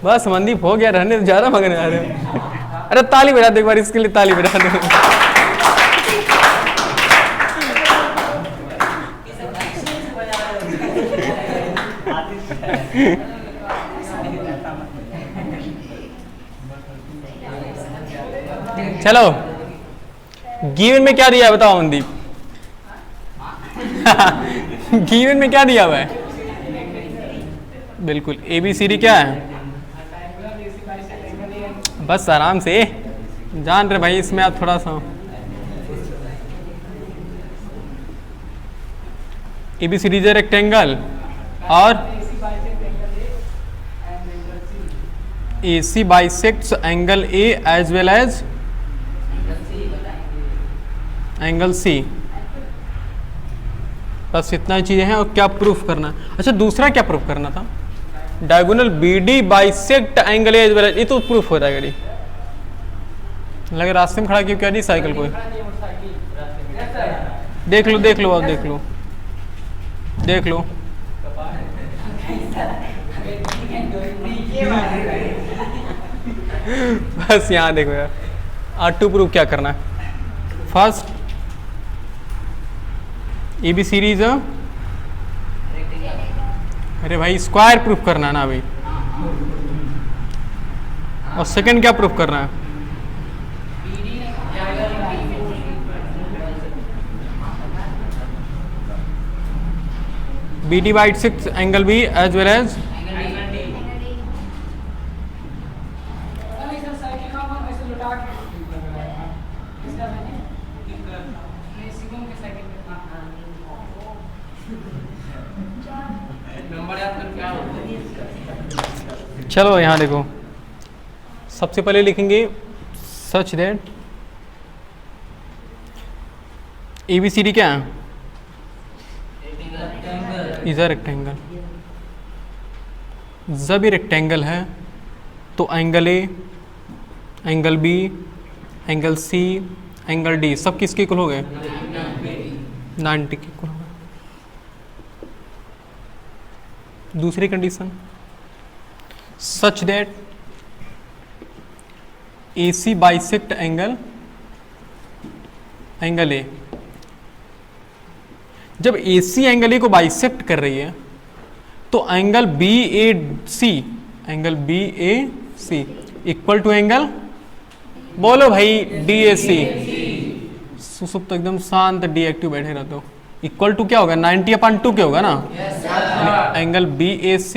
बस मनदीप हो गया, रहने तो ज्यादा मगन आ रहे हो। अरे ताली बजा दो एक बार इसके लिए, ताली बजा दो। चलो गिवन में क्या दिया है बताओ मनदीप गिवन में क्या दिया हुआ है, बिल्कुल ABCD क्या है, बस आराम से जान रहे भाई, इसमें आप थोड़ा सा ABCD इज ए रेक्टेंगल और AC bisects angle A as well as angle C। बस इतना ही चीजें हैं। और क्या प्रूफ करना है? अच्छा दूसरा क्या प्रूफ करना था? Diagonal BD bisect angle A as well as, ये तो प्रूफ हो जाएगा। लगे रास्ते में खड़ा क्यों क्या नहीं साइकिल को? देख लो देख लो और देख लो देख लो। बस यहाँ देखो यार, R2 प्रूफ क्या करना है? फर्स्ट ABCD इज अरे भाई स्क्वायर प्रूफ करना है ना भाई। और सेकंड क्या प्रूफ करना है? BD bisects angle B as well as चलो यहाँ देखो, सबसे पहले लिखेंगे सच दैट ABCD क्या है? Is a rectangle. जब ये रेक्टेंगल है तो angle A, angle B, angle C, angle D सब किसके इक्वल हो गए? 90 के इक्वल हो गए। दूसरी condition such that AC bisect angle A। जब AC एंगल A को बाइसेक्ट कर रही है तो angle BAC equal to angle, बोलो भाई, DAC। सुसुप्त तो एकदम शांत डीएक्टिव बैठे रहते हो। इक्वल टू क्या होगा? 90/2 क्या होगा ना? Angle BAC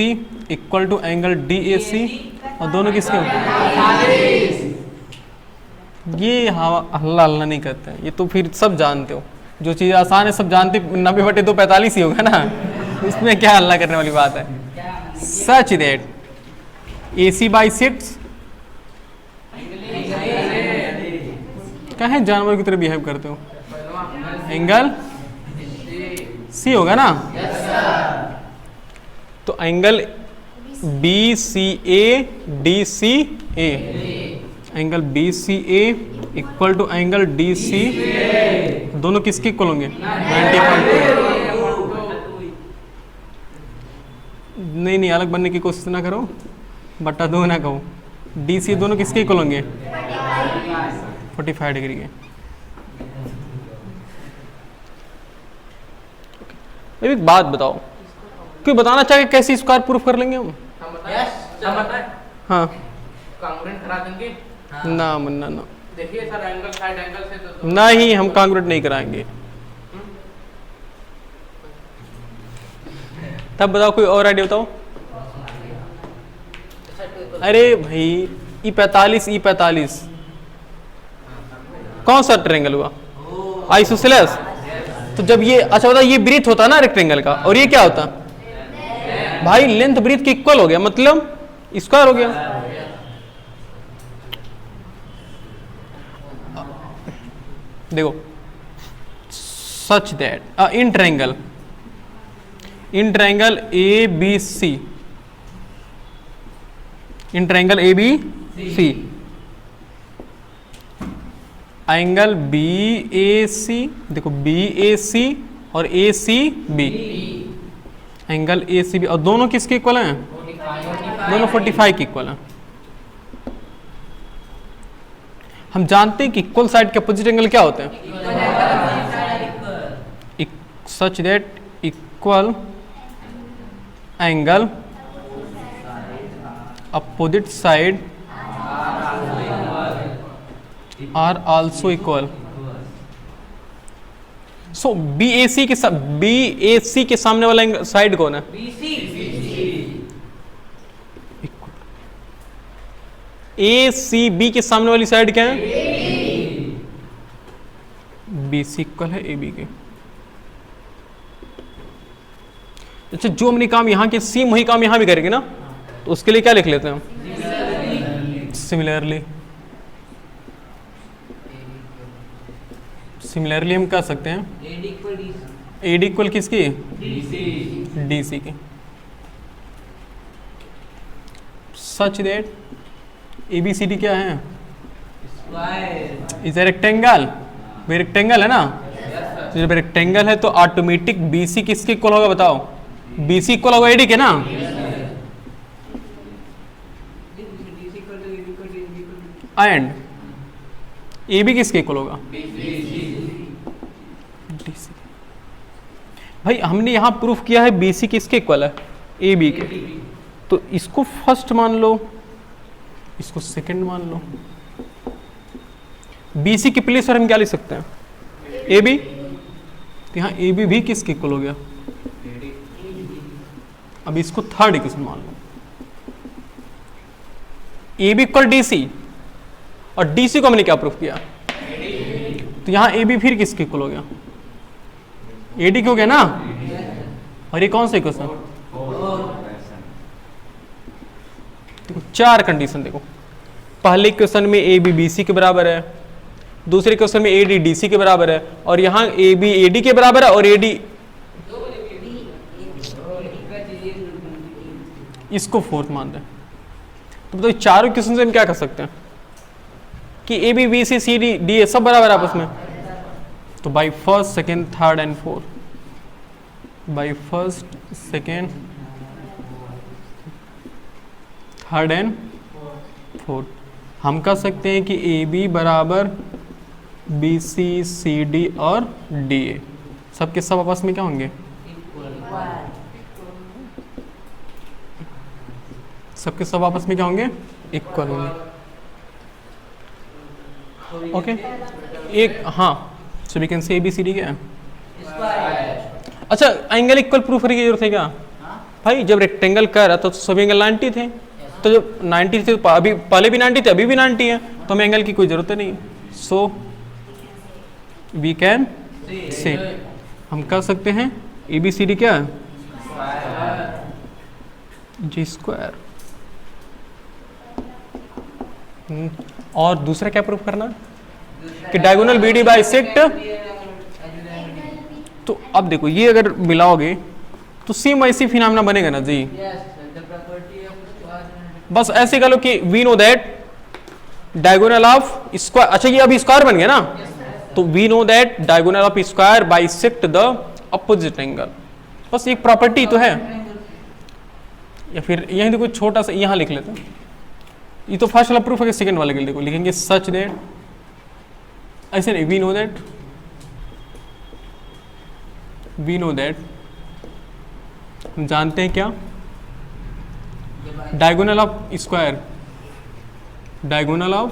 equal to angle DAC। और दोनों किसके होंगे? ये हल्ला हल्ला नहीं करते हैं, ये तो फिर सब जानते हो। जो चीज़ आसान है सब जानते, 90/2 45 ही होगा ना, इसमें क्या हल्ला करने वाली बात है? सच दैट AC बाइसेक्ट्स, कहें जानवर की तरह बिहेव करते हो, एंगल C होगा ना? तो angle BCA DCA, angle BCA equal to angle DC, दोनों किसके इक्वल होंगे? 90/2। नहीं अलग बनने की कोशिश ना करो, बटा 2 ना कहो। DC दोनों किसके इक्वल होंगे? 45 डिग्री के। एक बात बताओ, क्यों बताना चाहिए कैसे स्क्वायर प्रूफ कर लेंगे हम? हाँ कांग्रुएंट करा देंगे ना मन्ना ना, देखिए सर एंगल साइड एंगल से तो नहीं हम कांग्रुएंट नहीं कराएंगे। तब बताओ कोई और आइडिया बताओ। अरे भाई E45 E45 कौन सा ट्रायंगल हुआ? आइसोसेलेस। तो जब ये, अच्छा बताओ, ये ब्रीथ होता ना रेक्टेंगल का, और ये क्या होता भाई? लेंथ ब्रीथ के इक्वल हो गया, मतलब स्क्वायर हो गया। देखो such that in triangle ABC, in triangle ABC angle BAC, देखो BAC और ACB, एंगल ACB, और दोनों किसके इक्वल हैं? दोनों 45 के इक्वल हैं। हम जानते हैं कि इक्वल साइड के अपोजिट एंगल क्या होते हैं? Such that equal angle opposite side are also equal. So BAC के सामने वाला साइड कौन है? ए सी बी के सामने वाली साइड क्या है? बी सी इक्वल है ए बी के। अच्छा, जो हमने काम यहाँ के सेम वही काम यहाँ भी करेंगे ना, तो उसके लिए क्या लिख लेते हैं हम? सिमिलरली। सिमिलरली हम कह सकते हैं एडी इक्वल किसकी? डी सी की। Such that A B C D क्या है? Is a rectangle. वे रेक्टेंगल है ना, तो जब रेक्टेंगल है तो ऑटोमेटिक बी सी किसके इक्वल होगा बताओ? बी सी इक्वल होगा एडी के ना। एंड ए बी किसके इक्वल होगा? DC। भाई हमने यहां प्रूफ किया है बी सी किसके इक्वल है? ए बी के। तो इसको फर्स्ट मान लो, इसको सेकंड मान लो। बी सी की प्लेस पर हम क्या लिख सकते हैं? A B. तो यहाँ ए बी भी किसके इक्वल हो गया? अब इसको थर्ड इक्वेशन मान लो, A B equal D C, और डी सी को हमने क्या प्रूफ किया? तो यहाँ ए बी फिर किसके इक्वल हो गया? ए डी हो गया ना। और ये कौन सा इक्वेशन? देखो चार कंडीशन देखो। पहले इक्वेशन में ए बी बी सी के बराबर है, दूसरे क्वेश्चन में ए डी डी सी के बराबर है, और यहाँ ए बी ए डी के बराबर है, और ए डी इसको फोर्थ मान रहे हैं। तो बताओ चारों क्वेश्चन से हम क्या कर सकते हैं कि A B B C C D D A सब बराबर आपस में। तो by first second third and fourth, by first second third and fourth हम कह सकते हैं कि ए बी बराबर बी सी सी डी और डी ए सबके सब आपस में क्या होंगे? सबके सब आपस में क्या होंगे? इक्वल होंगे। ओके एक हाँ, सो वी कैन से ए बी सी डी क्या है? अच्छा, एंगल इक्वल प्रूफ करने की जरूरत है क्या? भाई जब रेक्टेंगल कर रहा था तो सभी एंगल 90 थे, तो जब 90 थे तो अभी पहले भी 90 थे, अभी भी 90 है, तो हमें एंगल की कोई जरूरत नहीं। सो वी कैन से हम कह सकते हैं ए बी सी डी क्या है? जी स्क्वायर। और दूसरा क्या प्रूफ करना कि डायगोनल बी डी बाइसेक्ट। तो अब देखो ये अगर मिलाओगे तो सेम ऐसी फिनोमेना बनेगा ना जी। बस ऐसे कह लो कि we know that diagonal of square. अच्छा ये अभी स्क्वायर बन गया ना, तो we know that diagonal of square bisect the opposite angle. बस एक प्रॉपर्टी तो है। या फिर यहीं देखो छोटा सा यहां लिख लेते हैं, ये तो फर्स्ट वाला प्रूफ है। सेकंड वाले के लिए देखो लिखेंगे सच दैट, ऐसे नहीं, we know that, we know that हम जानते हैं क्या? Diagonal of square, diagonal of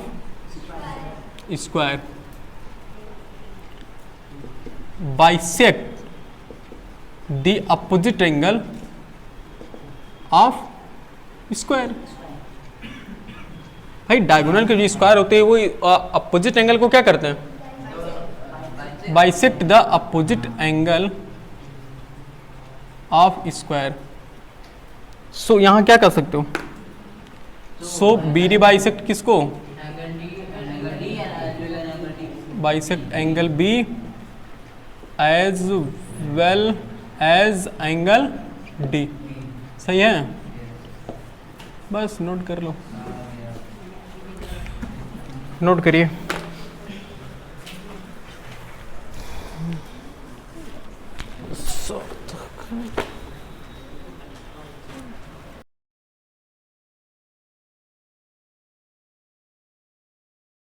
square bisect the opposite angle of square. भाई डायगोनल के जो स्क्वायर होते हैं वो अपोजिट एंगल को क्या करते हैं? Bisect the opposite angle of square. So यहां क्या कर सकते हो? सो बी डी बाइसेक्ट किसको? Bisect angle B as well as angle D. सही है, बस नोट कर लो, नोट करिए।